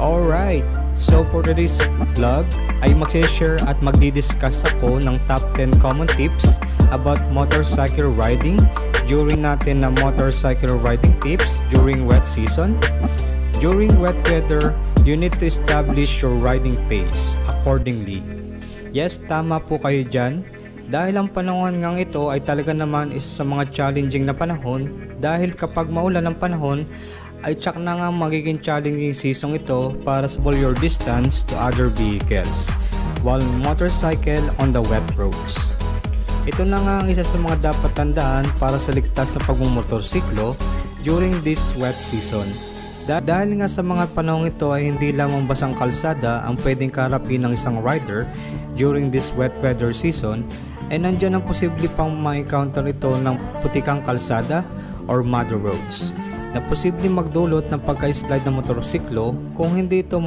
Alright, so for today's vlog ay mag-share at magdi-discuss ako ng top 10 common tips about motorcycle riding during natin na motorcycle riding tips during wet season. During wet weather, you need to establish your riding pace accordingly. Yes, tama po kayo dyan. Dahil ang panahon ngang ito ay talaga naman is sa mga challenging na panahon, dahil kapag maulan ang panahon ay tsak na nga magiging challenging season ito para sa your distance to other vehicles while motorcycle on the wet roads. Ito na nga ang isa sa mga dapat tandaan para sa ligtas na pagmumotorsiklo during this wet season. Dahil nga sa mga panahon ito ay hindi lamang basang kalsada ang pwedeng kaharapin ng isang rider during this wet weather season, ay nandyan ang posible pang ma-encounter ito ng putikang kalsada or mud roads na posibleng magdulot ng pagka-slide ng motorsiklo kung hindi ito